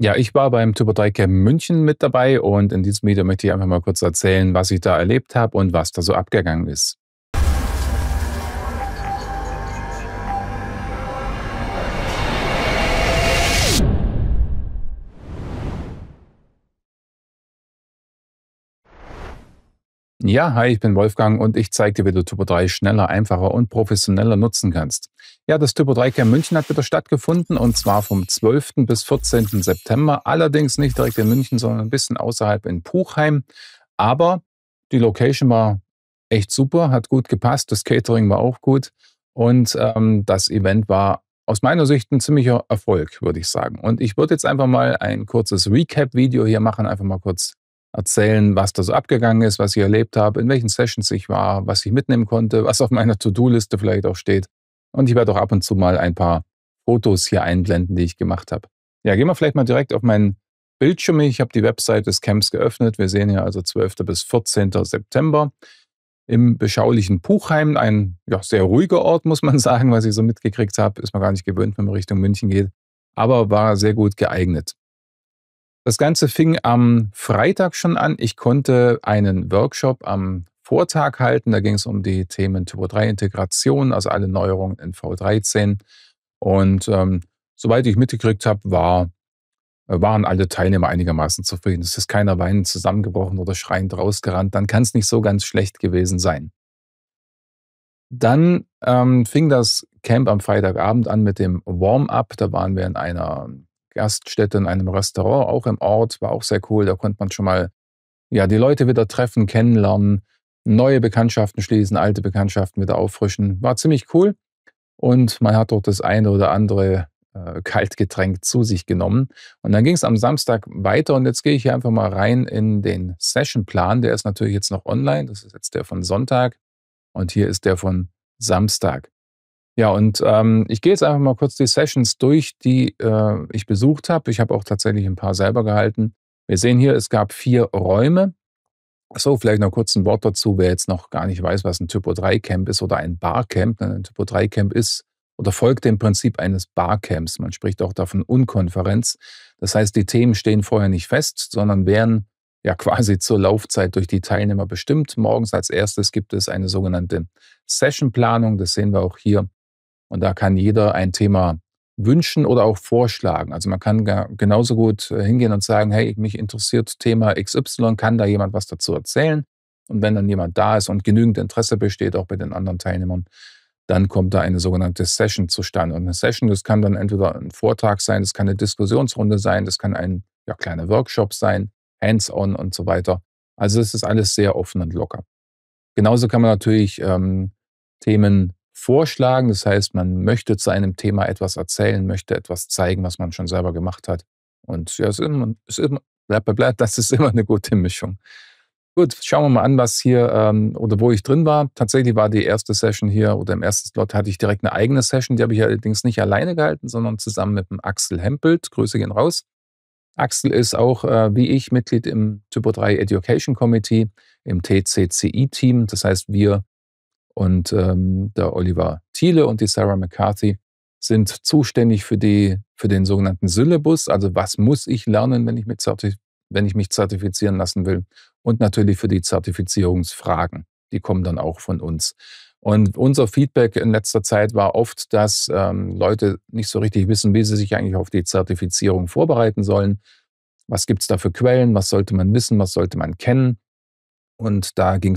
Ja, ich war beim Typo 3 Camp München mit dabei und in diesem Video möchte ich einfach mal kurz erzählen, was ich da erlebt habe und was da so abgegangen ist. Ja, hi, ich bin Wolfgang und ich zeige dir, wie du Typo 3 schneller, einfacher und professioneller nutzen kannst. Ja, das Typo 3 Camp München hat wieder stattgefunden und zwar vom 12. bis 14. September. Allerdings nicht direkt in München, sondern ein bisschen außerhalb in Puchheim. Aber die Location war echt super, hat gut gepasst, das Catering war auch gut und das Event war aus meiner Sicht ein ziemlicher Erfolg, würde ich sagen. Und ich würde jetzt einfach mal ein kurzes Recap-Video hier machen, einfach mal kurz erzählen, was da so abgegangen ist, was ich erlebt habe, in welchen Sessions ich war, was ich mitnehmen konnte, was auf meiner To-Do-Liste vielleicht auch steht. Und ich werde auch ab und zu mal ein paar Fotos hier einblenden, die ich gemacht habe. Ja, gehen wir vielleicht mal direkt auf meinen Bildschirm. Ich habe die Website des Camps geöffnet. Wir sehen hier also 12. bis 14. September im beschaulichen Puchheim. Ein ja, sehr ruhiger Ort, muss man sagen, was ich so mitgekriegt habe. Ist man gar nicht gewöhnt, wenn man Richtung München geht. Aber war sehr gut geeignet. Das Ganze fing am Freitag schon an. Ich konnte einen Workshop am Vortag halten. Da ging es um die Themen Typo 3 Integration, also alle Neuerungen in V13. Und soweit ich mitgekriegt habe, waren alle Teilnehmer einigermaßen zufrieden. Es ist keiner weinend zusammengebrochen oder schreiend rausgerannt. Dann kann es nicht so ganz schlecht gewesen sein. Dann fing das Camp am Freitagabend an mit dem Warm-up. Da waren wir in einer Gaststätte, in einem Restaurant, auch im Ort. War auch sehr cool. Da konnte man schon mal ja, die Leute wieder treffen, kennenlernen, neue Bekanntschaften schließen, alte Bekanntschaften wieder auffrischen. War ziemlich cool. Und man hat dort das eine oder andere Kaltgetränk zu sich genommen. Und dann ging es am Samstag weiter. Und jetzt gehe ich hier einfach mal rein in den Sessionplan. Der ist natürlich jetzt noch online. Das ist jetzt der von Sonntag. Und hier ist der von Samstag. Ja, und ich gehe jetzt einfach mal kurz die Sessions durch, die ich besucht habe. Ich habe auch tatsächlich ein paar selber gehalten. Wir sehen hier, es gab 4 Räume. So, vielleicht noch kurz ein Wort dazu, wer jetzt noch gar nicht weiß, was ein Typo-3-Camp ist oder ein Barcamp. Ein Typo-3-Camp ist oder folgt dem Prinzip eines Barcamps. Man spricht auch davon Unkonferenz. Das heißt, die Themen stehen vorher nicht fest, sondern werden ja quasi zur Laufzeit durch die Teilnehmer bestimmt. Morgens als erstes gibt es eine sogenannte Sessionplanung. Das sehen wir auch hier. Und da kann jeder ein Thema wünschen oder auch vorschlagen. Also man kann genauso gut hingehen und sagen, hey, mich interessiert Thema XY, kann da jemand was dazu erzählen? Und wenn dann jemand da ist und genügend Interesse besteht, auch bei den anderen Teilnehmern, dann kommt da eine sogenannte Session zustande. Und eine Session, das kann dann entweder ein Vortrag sein, das kann eine Diskussionsrunde sein, das kann ein ja, kleiner Workshop sein, hands-on und so weiter. Also es ist alles sehr offen und locker. Genauso kann man natürlich Themen vorschlagen. Das heißt, man möchte zu einem Thema etwas erzählen, möchte etwas zeigen, was man schon selber gemacht hat. Und ja, das ist immer eine gute Mischung. Gut, schauen wir mal an, was hier oder wo ich drin war. Tatsächlich war die erste Session hier oder im ersten Slot hatte ich direkt eine eigene Session. Die habe ich allerdings nicht alleine gehalten, sondern zusammen mit dem Axel Hempelt. Grüße gehen raus. Axel ist auch wie ich Mitglied im Typo 3 Education Committee, im TCCI-Team. Das heißt, wir und der Oliver Thiele und die Sarah McCarthy sind zuständig für den sogenannten Syllabus, also was muss ich lernen, wenn ich mich zertifizieren lassen will. Und natürlich für die Zertifizierungsfragen. Die kommen dann auch von uns. Und unser Feedback in letzter Zeit war oft, dass Leute nicht so richtig wissen, wie sie sich eigentlich auf die Zertifizierung vorbereiten sollen. Was gibt es da für Quellen? Was sollte man wissen? Was sollte man kennen? Und darum ging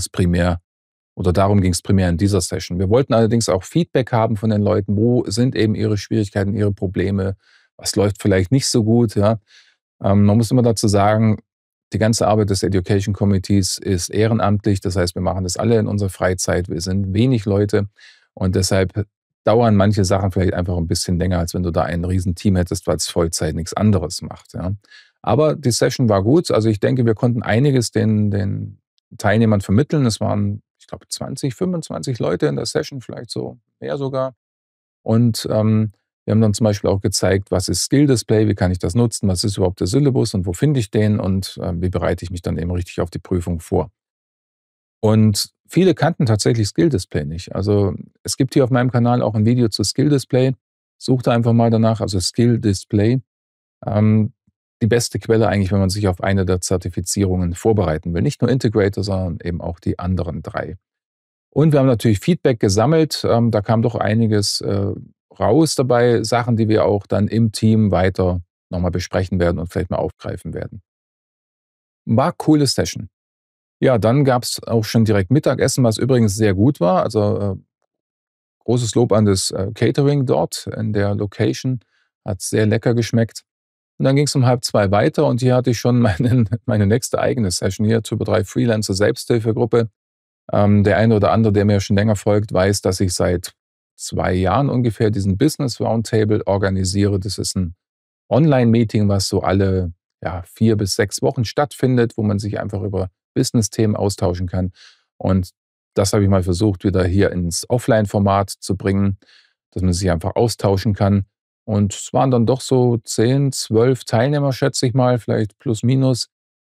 es primär in dieser Session. Wir wollten allerdings auch Feedback haben von den Leuten. Wo sind eben ihre Schwierigkeiten, ihre Probleme? Was läuft vielleicht nicht so gut? Ja? Man muss immer dazu sagen, die ganze Arbeit des Education Committees ist ehrenamtlich. Das heißt, wir machen das alle in unserer Freizeit. Wir sind wenig Leute und deshalb dauern manche Sachen vielleicht einfach ein bisschen länger, als wenn du da ein Riesenteam hättest, weil es Vollzeit nichts anderes macht. Ja? Aber die Session war gut. Also ich denke, wir konnten einiges den Teilnehmern vermitteln. Es waren, ich glaube, 20, 25 Leute in der Session, vielleicht so mehr sogar. Und wir haben dann zum Beispiel auch gezeigt, was ist Skill Display, wie kann ich das nutzen, was ist überhaupt der Syllabus und wo finde ich den und wie bereite ich mich dann eben richtig auf die Prüfung vor. Und viele kannten tatsächlich Skill Display nicht. Also es gibt hier auf meinem Kanal auch ein Video zu Skill Display. Sucht da einfach mal danach, also Skill Display. Ähm, die beste Quelle eigentlich, wenn man sich auf eine der Zertifizierungen vorbereiten will. Nicht nur Integrator, sondern eben auch die anderen 3. Und wir haben natürlich Feedback gesammelt. Da kam doch einiges raus dabei, Sachen, die wir auch dann im Team weiter nochmal besprechen werden und vielleicht mal aufgreifen werden. War coole Session. Ja, dann gab es auch schon direkt Mittagessen, was übrigens sehr gut war. Also großes Lob an das Catering dort in der Location. Hat sehr lecker geschmeckt. Und dann ging es um 1:30 weiter und hier hatte ich schon meine nächste eigene Session hier, Typo 3 Freelancer Selbsthilfegruppe. Der eine oder andere, der mir schon länger folgt, weiß, dass ich seit 2 Jahren ungefähr diesen Business Roundtable organisiere. Das ist ein Online-Meeting, was so alle 4 bis 6 Wochen stattfindet, wo man sich einfach über Business-Themen austauschen kann. Und das habe ich mal versucht, wieder hier ins Offline-Format zu bringen, dass man sich einfach austauschen kann. Und es waren dann doch so 10, 12 Teilnehmer, schätze ich mal, vielleicht plus minus.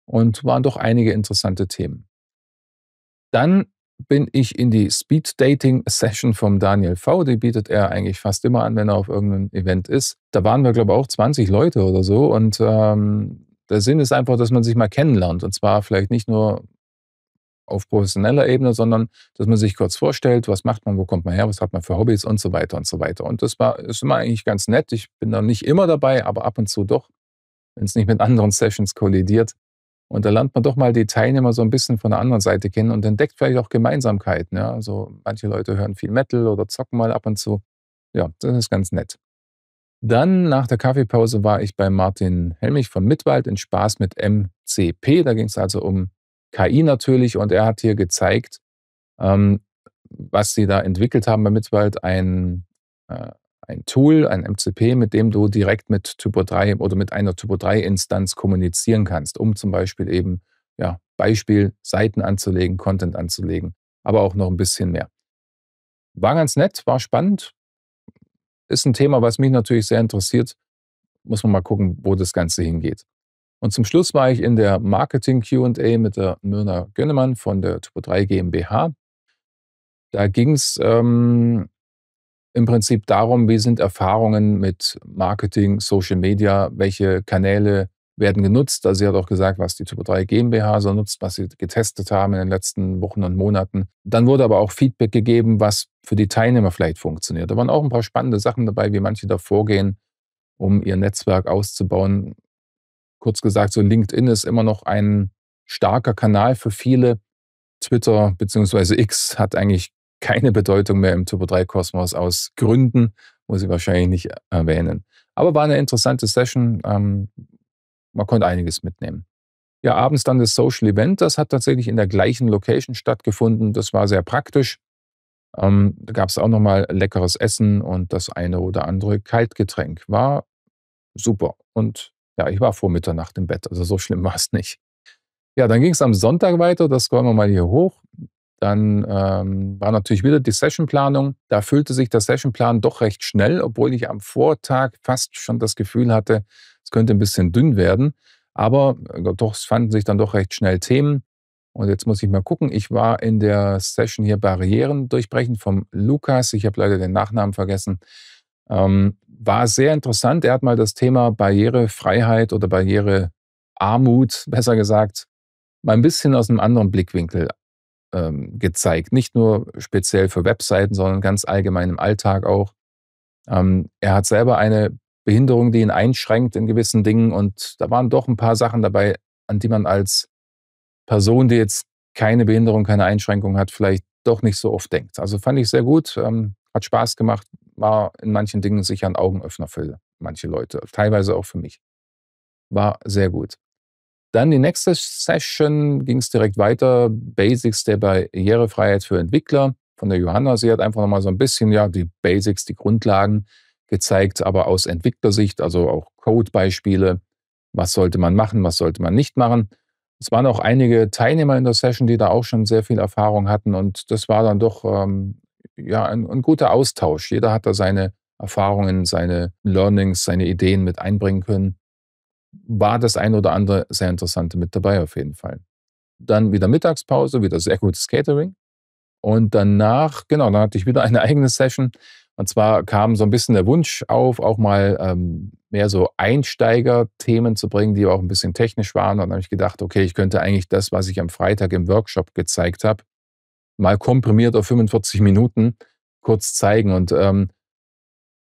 Und waren doch einige interessante Themen. Dann bin ich in die Speed-Dating-Session vom Daniel V. Die bietet er eigentlich fast immer an, wenn er auf irgendeinem Event ist. Da waren wir, glaube ich, auch 20 Leute oder so. Und der Sinn ist einfach, dass man sich mal kennenlernt. Und zwar vielleicht nicht nur auf professioneller Ebene, sondern dass man sich kurz vorstellt, was macht man, wo kommt man her, was hat man für Hobbys und so weiter und so weiter. Und ist immer eigentlich ganz nett. Ich bin da nicht immer dabei, aber ab und zu doch, wenn es nicht mit anderen Sessions kollidiert. Und da lernt man doch mal die Teilnehmer so ein bisschen von der anderen Seite kennen und entdeckt vielleicht auch Gemeinsamkeiten. Ja? Also manche Leute hören viel Metal oder zocken mal ab und zu. Ja, das ist ganz nett. Dann nach der Kaffeepause war ich bei Martin Helmich von Mitwald in Spaß mit MCP. Da ging es also um KI natürlich und er hat hier gezeigt, ähm, was sie da entwickelt haben bei Mitwald, äh, ein Tool, ein MCP, mit dem du direkt mit Typo 3 oder mit einer Typo 3-Instanz kommunizieren kannst, um zum Beispiel eben Beispiel Seiten anzulegen, Content anzulegen, aber auch noch ein bisschen mehr. War ganz nett, war spannend, ist ein Thema, was mich natürlich sehr interessiert. Muss man mal gucken, wo das Ganze hingeht. Und zum Schluss war ich in der Marketing Q&A mit der Myrna Gönnemann von der Typo 3 GmbH. Da ging es im Prinzip darum, wie sind Erfahrungen mit Marketing, Social Media, welche Kanäle werden genutzt. Also sie hat auch gesagt, was die Typo 3 GmbH so nutzt, was sie getestet haben in den letzten Wochen und Monaten. Dann wurde aber auch Feedback gegeben, was für die Teilnehmer vielleicht funktioniert. Da waren auch ein paar spannende Sachen dabei, wie manche da vorgehen, um ihr Netzwerk auszubauen. Kurz gesagt, so LinkedIn ist immer noch ein starker Kanal für viele. Twitter bzw. X hat eigentlich keine Bedeutung mehr im Typo 3 Kosmos aus Gründen, muss ich wahrscheinlich nicht erwähnen. Aber war eine interessante Session. Man konnte einiges mitnehmen. Ja, abends dann das Social Event, das hat tatsächlich in der gleichen Location stattgefunden. Das war sehr praktisch. Da gab es auch nochmal leckeres Essen und das eine oder andere Kaltgetränk. War super. Und ja, ich war vor Mitternacht im Bett, also so schlimm war es nicht. Ja, dann ging es am Sonntag weiter, das scrollen wir mal hier hoch. Dann war natürlich wieder die Sessionplanung. Da füllte sich der Sessionplan doch recht schnell, obwohl ich am Vortag fast schon das Gefühl hatte, es könnte ein bisschen dünn werden. Aber doch, es fanden sich dann doch recht schnell Themen. Und jetzt muss ich mal gucken. Ich war in der Session hier Barrieren durchbrechen vom Lukas. Ich habe leider den Nachnamen vergessen. War sehr interessant. Er hat mal das Thema Barrierefreiheit oder Barrierearmut, besser gesagt, mal ein bisschen aus einem anderen Blickwinkel gezeigt. Nicht nur speziell für Webseiten, sondern ganz allgemein im Alltag auch. Er hat selber eine Behinderung, die ihn einschränkt in gewissen Dingen und da waren doch ein paar Sachen dabei, an die man als Person, die jetzt keine Behinderung, keine Einschränkung hat, vielleicht doch nicht so oft denkt. Also fand ich sehr gut, hat Spaß gemacht, war in manchen Dingen sicher ein Augenöffner für manche Leute, teilweise auch für mich. War sehr gut. Dann die nächste Session ging es direkt weiter. Basics der Barrierefreiheit für Entwickler von der Johanna. Sie hat einfach nochmal so ein bisschen die Basics, die Grundlagen gezeigt, aber aus Entwicklersicht, also auch Codebeispiele. Was sollte man machen, was sollte man nicht machen? Es waren auch einige Teilnehmer in der Session, die da auch schon sehr viel Erfahrung hatten und das war dann doch ein guter Austausch. Jeder hat da seine Erfahrungen, seine Learnings, seine Ideen mit einbringen können. War das ein oder andere sehr Interessante mit dabei auf jeden Fall. Dann wieder Mittagspause, wieder sehr gutes Catering. Und danach, genau, dann hatte ich wieder eine eigene Session. Und zwar kam so ein bisschen der Wunsch auf, auch mal, mehr so Einsteigerthemen zu bringen, die auch ein bisschen technisch waren. Und dann habe ich gedacht: „Okay, ich könnte eigentlich das, was ich am Freitag im Workshop gezeigt habe, mal komprimiert auf 45 Minuten kurz zeigen." Und,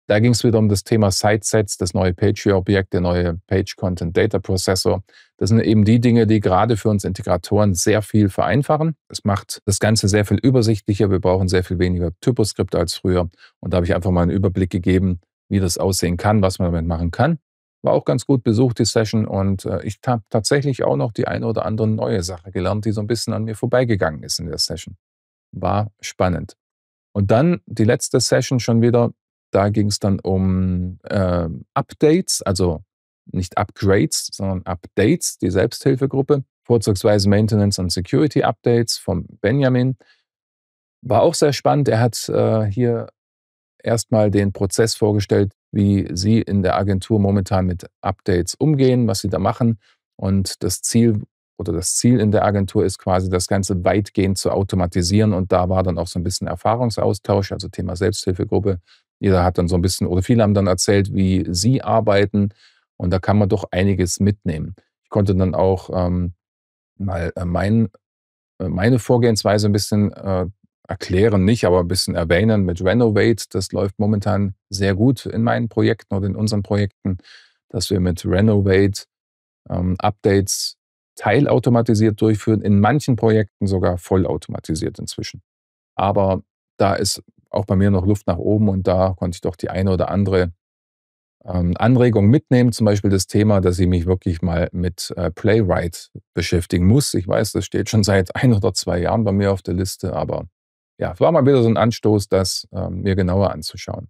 da ging es wieder um das Thema Sitesets, das neue Page-View-Objekt, der neue Page Content Data Processor. Das sind eben die Dinge, die gerade für uns Integratoren sehr viel vereinfachen. Es macht das Ganze sehr viel übersichtlicher. Wir brauchen sehr viel weniger Typoskripte als früher. Und da habe ich einfach mal einen Überblick gegeben, wie das aussehen kann, was man damit machen kann. War auch ganz gut besucht, die Session. Und ich habe tatsächlich auch noch die eine oder andere neue Sache gelernt, die so ein bisschen an mir vorbeigegangen ist in der Session. War spannend. Und dann die letzte Session schon wieder, da ging es dann um, Updates, also nicht Upgrades, sondern Updates, die Selbsthilfegruppe, vorzugsweise Maintenance und Security Updates vom Benjamin. War auch sehr spannend. Er hat, hier erstmal den Prozess vorgestellt, wie Sie in der Agentur momentan mit Updates umgehen, was Sie da machen. Und das Ziel in der Agentur ist quasi, das Ganze weitgehend zu automatisieren. Und da war dann auch so ein bisschen Erfahrungsaustausch, also Thema Selbsthilfegruppe. Jeder hat dann so ein bisschen oder viele haben dann erzählt, wie sie arbeiten. Und da kann man doch einiges mitnehmen. Ich konnte dann auch, mal, meine Vorgehensweise ein bisschen, erklären nicht, aber ein bisschen erwähnen mit Renovate. Das läuft momentan sehr gut in meinen Projekten oder in unseren Projekten, dass wir mit Renovate, Updates teilautomatisiert durchführen, in manchen Projekten sogar vollautomatisiert inzwischen. Aber da ist auch bei mir noch Luft nach oben und da konnte ich doch die eine oder andere, Anregung mitnehmen, zum Beispiel das Thema, dass ich mich wirklich mal mit, Playwright beschäftigen muss. Ich weiß, das steht schon seit 1 oder 2 Jahren bei mir auf der Liste, aber ja, es war mal wieder so ein Anstoß, das, mir genauer anzuschauen.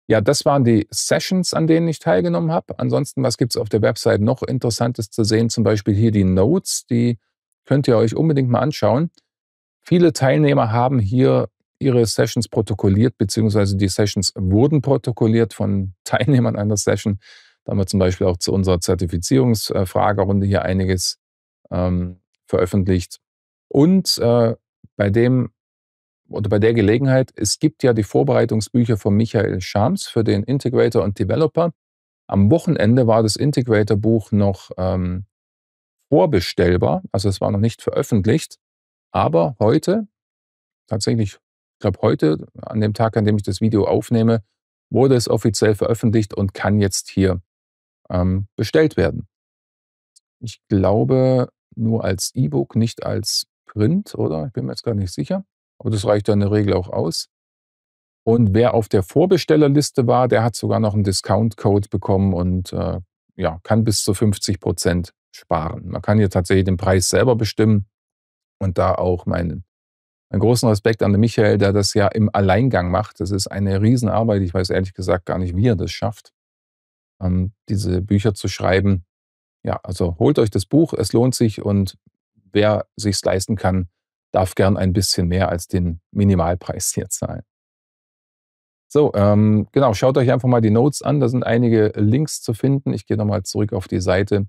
Ja, das waren die Sessions, an denen ich teilgenommen habe. Ansonsten, was gibt's auf der Website noch Interessantes zu sehen? Zum Beispiel hier die Notes, die könnt ihr euch unbedingt mal anschauen. Viele Teilnehmer haben hier ihre Sessions protokolliert, beziehungsweise die Sessions wurden protokolliert von Teilnehmern einer Session. Da haben wir zum Beispiel auch zu unserer Zertifizierungsfragerunde hier einiges, veröffentlicht. Und, bei dem bei der Gelegenheit, es gibt ja die Vorbereitungsbücher von Michael Schams für den Integrator und Developer. Am Wochenende war das Integrator-Buch noch, vorbestellbar, also es war noch nicht veröffentlicht. Aber heute, tatsächlich, ich glaube heute, an dem Tag, an dem ich das Video aufnehme, wurde es offiziell veröffentlicht und kann jetzt hier, bestellt werden. Ich glaube nur als E-Book, nicht als Print, oder? Ich bin mir jetzt gar nicht sicher. Aber das reicht ja in der Regel auch aus. Und wer auf der Vorbestellerliste war, der hat sogar noch einen Discount-Code bekommen und, ja, kann bis zu 50% sparen. Man kann hier tatsächlich den Preis selber bestimmen und da auch meinen großen Respekt an den Michael, der das ja im Alleingang macht. Das ist eine Riesenarbeit. Ich weiß ehrlich gesagt gar nicht, wie er das schafft, diese Bücher zu schreiben. Ja, also holt euch das Buch, es lohnt sich und wer sich's leisten kann, darf gern ein bisschen mehr als den Minimalpreis hier zahlen. So, genau, schaut euch einfach mal die Notes an. Da sind einige Links zu finden. Ich gehe nochmal zurück auf die Seite.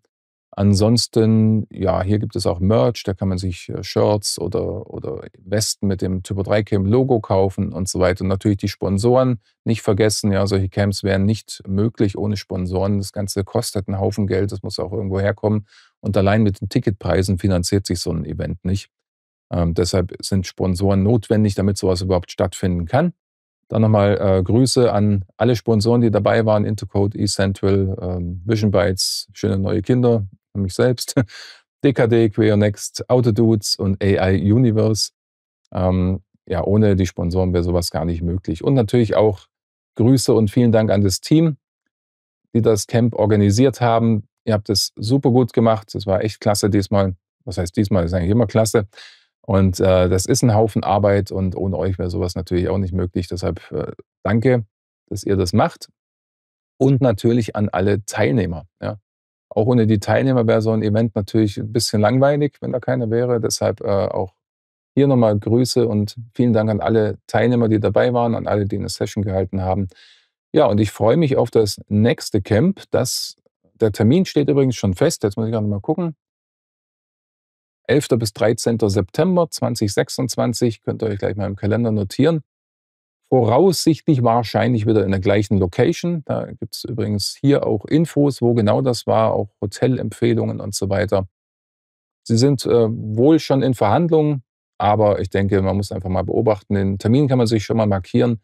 Ansonsten, ja, hier gibt es auch Merch, da kann man sich, Shirts oder Westen mit dem Typo 3 Cam Logo kaufen und so weiter. Und natürlich die Sponsoren nicht vergessen. Ja, solche Camps wären nicht möglich ohne Sponsoren. Das Ganze kostet einen Haufen Geld, das muss auch irgendwo herkommen. Und allein mit den Ticketpreisen finanziert sich so ein Event nicht. Deshalb sind Sponsoren notwendig, damit sowas überhaupt stattfinden kann. Dann nochmal, Grüße an alle Sponsoren, die dabei waren, Intercode, eCentral, Vision Bytes, Schöne neue Kinder, an mich selbst, DKD, Queer Next, Autodudes und AI Universe. Ja, ohne die Sponsoren wäre sowas gar nicht möglich. Und natürlich auch Grüße und vielen Dank an das Team, die das Camp organisiert haben. Ihr habt es super gut gemacht. Es war echt klasse diesmal. Was heißt diesmal? Das ist eigentlich immer klasse. Und, das ist ein Haufen Arbeit und ohne euch wäre sowas natürlich auch nicht möglich. Deshalb, danke, dass ihr das macht und natürlich an alle Teilnehmer, ja. Auch ohne die Teilnehmer wäre so ein Event natürlich ein bisschen langweilig, wenn da keiner wäre. Deshalb, auch hier nochmal Grüße und vielen Dank an alle Teilnehmer, die dabei waren, an alle, die eine Session gehalten haben. Ja, und ich freue mich auf das nächste Camp. Der Termin steht übrigens schon fest. Jetzt muss ich grade mal gucken. 11. bis 13. September 2026, könnt ihr euch gleich mal im Kalender notieren. Voraussichtlich wahrscheinlich wieder in der gleichen Location. Da gibt es übrigens hier auch Infos, wo genau das war, auch Hotelempfehlungen und so weiter. Sie sind wohl schon in Verhandlungen, aber ich denke, man muss einfach mal beobachten. Den Termin kann man sich schon mal markieren.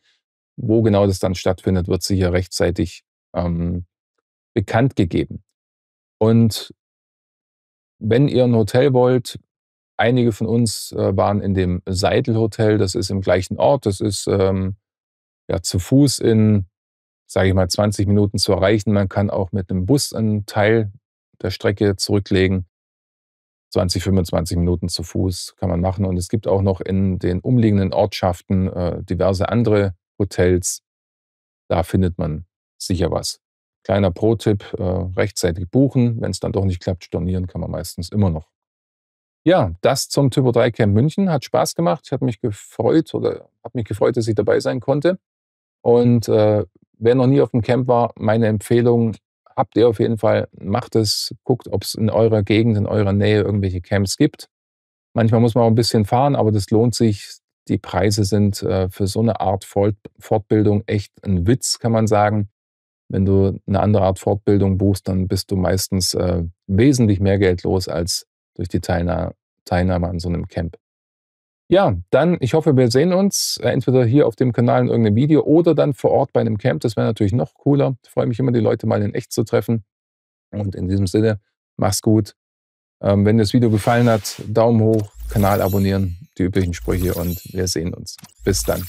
Wo genau das dann stattfindet, wird sicher rechtzeitig ähm, bekannt gegeben. Und wenn ihr ein Hotel wollt, einige von uns waren in dem Seidel-Hotel, das ist im gleichen Ort, das ist ja, zu Fuß in, sage ich mal, 20 Minuten zu erreichen. Man kann auch mit einem Bus einen Teil der Strecke zurücklegen. 20, 25 Minuten zu Fuß kann man machen. Und es gibt auch noch in den umliegenden Ortschaften diverse andere Hotels. Da findet man sicher was. Kleiner Pro-Tipp, rechtzeitig buchen. Wenn es dann doch nicht klappt, stornieren kann man meistens immer noch. Ja, das zum Typo 3 Camp München. Hat Spaß gemacht. Ich habe mich gefreut oder habe mich gefreut, dass ich dabei sein konnte. Und wer noch nie auf dem Camp war, meine Empfehlung, habt ihr auf jeden Fall, macht es, guckt, ob es in eurer Gegend, in eurer Nähe irgendwelche Camps gibt. Manchmal muss man auch ein bisschen fahren, aber das lohnt sich. Die Preise sind für so eine Art Fortbildung echt ein Witz, kann man sagen. Wenn du eine andere Art Fortbildung buchst, dann bist du meistens wesentlich mehr Geld los als durch die Teilnahme an so einem Camp. Ja, dann, ich hoffe, wir sehen uns entweder hier auf dem Kanal in irgendeinem Video oder dann vor Ort bei einem Camp. Das wäre natürlich noch cooler. Ich freue mich immer, die Leute mal in echt zu treffen. Und in diesem Sinne, mach's gut. Wenn dir das Video gefallen hat, Daumen hoch, Kanal abonnieren, die üblichen Sprüche und wir sehen uns. Bis dann.